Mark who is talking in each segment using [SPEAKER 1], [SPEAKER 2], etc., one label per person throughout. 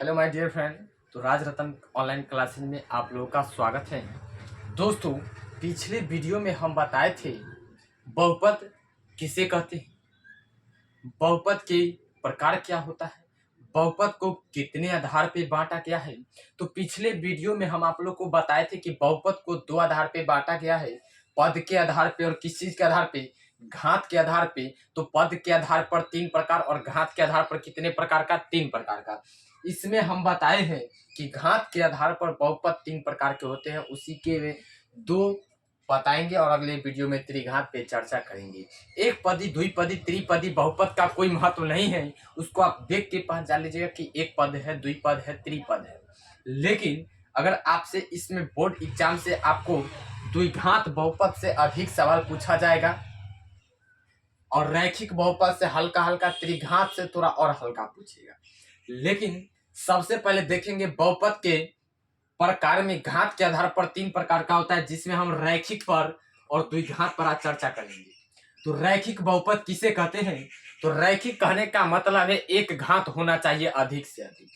[SPEAKER 1] Hello my dear friend. तो राज रतन online classes में आप लोगों का स्वागत है। दोस्तों, पिछले वीडियो में हम बताए थे बहुपद किसे कहते हैं, बहुपद के प्रकार क्या होता है, बहुपद को कितने आधार पे बांटा गया है। तो पिछले वीडियो में हम आप लोग को बताए थे कि बहुपद को दो आधार पे बांटा गया है, पद के आधार पे और किस चीज के आधार पे, घात के आधार पे। तो पद के आधार पर 3 प्रकार और घात के आधार पर कितने प्रकार का, 3 प्रकार का। इसमें हम बताए हैं कि घात के आधार पर बहुपद 3 प्रकार के होते हैं, उसी के दो बताएंगे और अगले वीडियो में त्रिघात पे चर्चा करेंगे। एक पदी, द्विपदी, त्रिपदी बहुपद का कोई महत्व नहीं है, उसको आप देख के पहचान लीजिएगा कि एक पद है, द्विपद है, त्रिपद है। लेकिन अगर आपसे इसमें बोर्ड एग्जाम से आपको द्विघात बहुपद से अधिक सवाल पूछा जाएगा और रैखिक बहुपद से हल्का हल्का, त्रिघात से थोड़ा और हल्का पूछेगा। लेकिन सबसे पहले देखेंगे बहुपद के प्रकार में घात के आधार पर 3 प्रकार का होता है, जिसमें हम रैखिक पर और द्विघात पर आज चर्चा करेंगे। तो रैखिक बहुपद किसे कहते हैं? तो रैखिक कहने का मतलब है एक घात होना चाहिए अधिक से अधिक।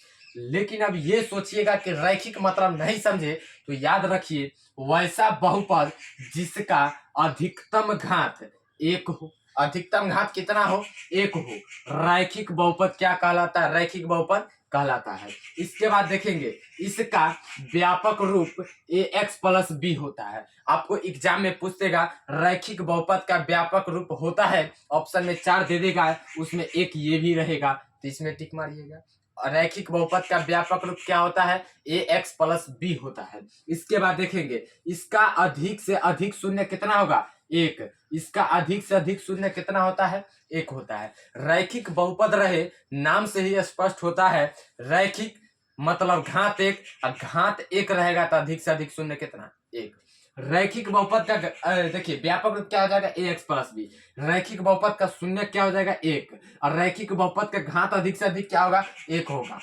[SPEAKER 1] लेकिन अब ये सोचिएगा कि रैखिक मतलब नहीं समझे तो याद रखिए, वैसा बहुपद जिसका अधिकतम घात एक हो। अधिकतम घात कितना हो? एक हो, रैखिक बहुपद क्या कहलाता है? रैखिक बहुपद कहलाता है। इसके बाद देखेंगे इसका व्यापक रूप ax प्लस बी होता है। आपको एग्जाम में पूछेगा रैखिक बहुपद का व्यापक रूप होता है, ऑप्शन में 4 दे देगा, उसमें एक ये भी रहेगा, तो इसमें टिक मारिएगा। रैखिक बहुपद का व्यापक रूप क्या होता है? ax प्लस बी होता है। इसके बाद देखेंगे इसका अधिक से अधिक शून्य कितना होगा? एक। इसका अधिक से अधिक शून्य कितना होता है? एक होता है। रैखिक बहुपद रहे, नाम से ही स्पष्ट होता है, रैखिक मतलब घात एक, और घात एक रहेगा तो अधिक से अधिक शून्य कितना? एक। रैखिक बहुपद का देखिए व्यापक रूप क्या हो जाएगा? ax plus B. रैखिक बहुपद का शून्य क्या हो जाएगा? एक। और रैखिक बहुपद का घात अधिक से अधिक क्या होगा? एक होगा।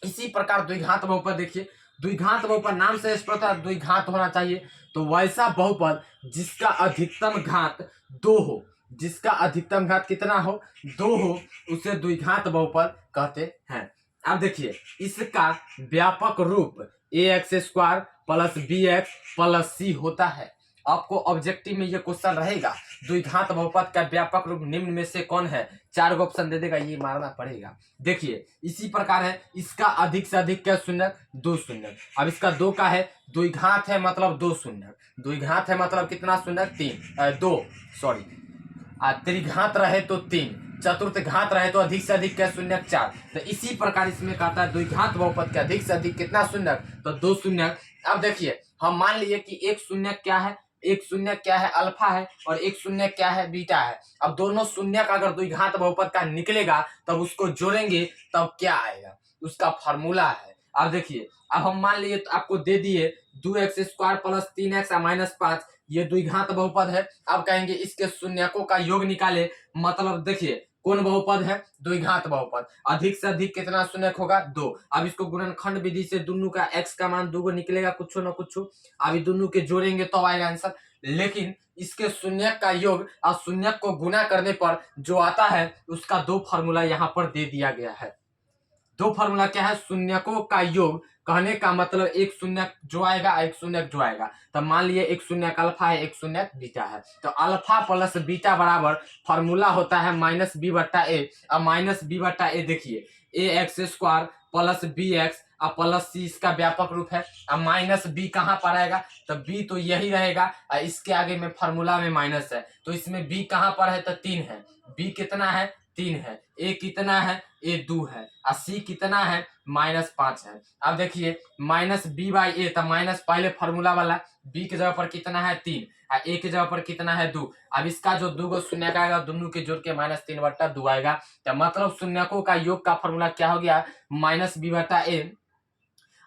[SPEAKER 1] इसी प्रकार द्विघात बहुपद देखिए, द्विघात बहुपद नाम से स्पष्ट है, द्विघात होना चाहिए। तो वैसा बहुपद जिसका अधिकतम घात 2 हो, जिसका अधिकतम घात कितना हो? 2 हो, उसे द्विघात बहुपद कहते हैं। अब देखिए इसका व्यापक रूप ax square plus bx plus c होता है। आपको ऑब्जेक्टिव में ये क्वेश्चन रहेगा, द्विघात बहुपद का व्यापक रूप निम्न में से कौन है? 4 को ऑप्शन दे देगा, ये मारना पड़ेगा। देखिए इसी प्रकार है, इसका अधिक से अधिक क्या शून्य? 2 शून्य। अब इसका 2 का है, द्विघात है मतलब 2 शून्य, द्विघात है मतलब कितना शून्य? 2 सॉरी, त्रिघात रहे तो 3, चतुर्थ घात रहे तो अधिक से अधिक क्या शून्य? 4। तो इसी प्रकार इसमें कहता है द्विघात बहुपद के अधिक से अधिक कितना शून्य? तो 2 शून्य। अब देखिए हम मान लिए कि एक शून्य क्या है? एक शून्य क्या है? अल्फा है, और एक शून्य क्या है? बीटा है। अब दोनों शून्य का अगर द्विघात बहुपद का निकलेगा तब उसको जोड़ेंगे तब क्या आएगा? उसका फॉर्मूला है। अब देखिए, अब हम मान लिए तो आपको दे दिए 2x square plus 3x minus 5, ये द्विघात बहुपद है। अब कहेंगे इसके शून्यकों का योग निकाले, मतलब देखिए कौन बहुपद है? द्विघात बहुपद। अधिक से अधिक कितना शून्यक होगा? 2। अब इसको गुणनखंड विधि से दोनों का x का मान 2 निकलेगा, कुछ न कुछ। अभी दोनों के जोड़ेंगे तो आएगा आंसर। लेकिन इसके शून्यक का योग और शून्यक को गुना करने पर जो आता है उसका 2 फॉर्मूला यहाँ पर दे दिया गया है। 2 फॉर्मूला क्या है? शून्यकों का योग कहने का मतलब एक शून्यक जो आएगा, एक शून्यक जो आएगा। तो मान लिए एक शून्यक अल्फा है, एक शून्यक बीटा है, तो अल्फा प्लस बीटा बराबर फॉर्मूला होता है माइनस बी बट्टा ए। अब माइनस बी बट्टा ए देखिए, A X square plus B X और प्लस सी इसका व्यापक रूप है। अब माइनस बी कहाँ पर आएगा? तो बी तो यही रहेगा, इसके आगे में फॉर्मूला में माइनस है, तो इसमें बी कहाँ पर है? तो 3 है। बी कितना है? 3 है। ए कितना है? ए 2 है। और सी कितना है? -5 है। अब देखिए माइनस बी बाई ए, तो माइनस पहले फॉर्मूला वाला, बी के जगह पर कितना है? 3, और ए के जगह पर कितना है? 2। अब इसका जो 2 को शून्य का आएगा, दोनों के जोड़ के -3/2 आएगा। तो मतलब शून्यकों का योग का फॉर्मूला क्या हो गया? माइनस बी बटा ए।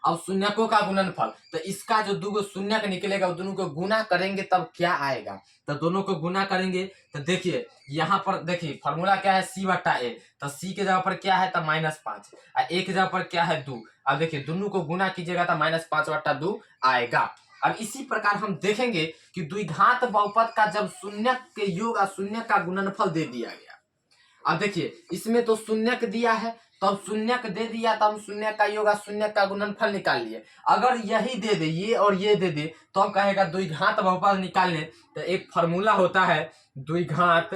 [SPEAKER 1] अब शून्यकों का गुणनफल, तो इसका जो 2 शून्यक निकलेगा वो दोनों को गुना करेंगे तब क्या आएगा? तो दोनों को गुना करेंगे तो देखिए यहाँ पर देखिए फॉर्मूला क्या है? सी बटा ए। तो सी के जगह पर क्या है? तो -5, और ए के जगह पर क्या है? 2। अब देखिए दोनों को गुना कीजिएगा तो -5/2 आएगा। अब इसी प्रकार हम देखेंगे कि द्विघात बहुपद का जब शून्यक के योग और शून्यक का गुणनफल दे दिया गया। अब देखिए इसमें तो शून्यक दिया है, तो अब शून्यक दे दिया तो हम शून्य का योग और शून्य का गुणनफल निकाल लिए। अगर यही दे दे, ये और ये दे दे, तो हम कहेगा द्विघात बहुपद निकालने। तो एक फॉर्मूला होता है द्विघात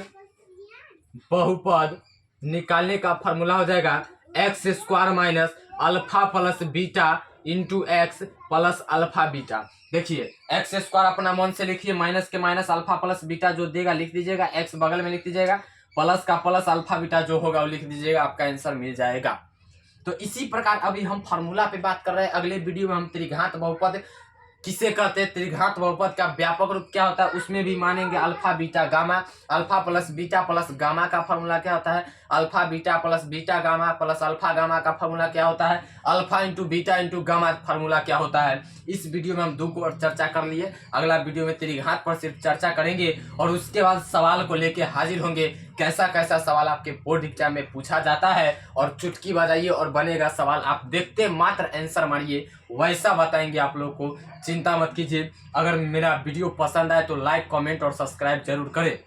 [SPEAKER 1] बहुपद निकालने का फॉर्मूला हो जाएगा x square minus alpha plus beta into x plus alpha beta. देखिए एक्स स्क्वायर अपना मन से लिखिए, माइनस के माइनस अल्फा प्लस बीटा जो देगा लिख दीजिएगा, एक्स बगल में लिख दीजिएगा, प्लस का प्लस अल्फा बीटा जो होगा वो लिख दीजिएगा, आपका आंसर मिल जाएगा। तो इसी प्रकार अभी हम फार्मूला पे बात कर रहे हैं। अगले वीडियो में हम त्रिघात बहुपद किसे कहते हैं, त्रिघात बहुपद का व्यापक रूप क्या होता है, उसमें भी मानेंगे alpha beta gamma. Alpha plus beta plus gamma का फॉर्मूला क्या होता है, alpha beta plus beta gamma plus alpha gamma का फॉर्मूला क्या होता है, alpha into beta into gamma formula क्या होता है। इस वीडियो में हम दो को चर्चा कर लिए। अगला वीडियो में त्रिघात पर सिर्फ चर्चा करेंगे और उसके बाद सवाल को लेके हाजिर होंगे। कैसा कैसा सवाल आपके बोर्ड एग्जाम में पूछा जाता है और चुटकी बजाइए और बनेगा सवाल, आप देखते मात्र आंसर मारिए, वैसा बताएंगे आप लोग को। चिंता मत कीजिए। अगर मेरा वीडियो पसंद आए तो लाइक कमेंट और सब्सक्राइब जरूर करें।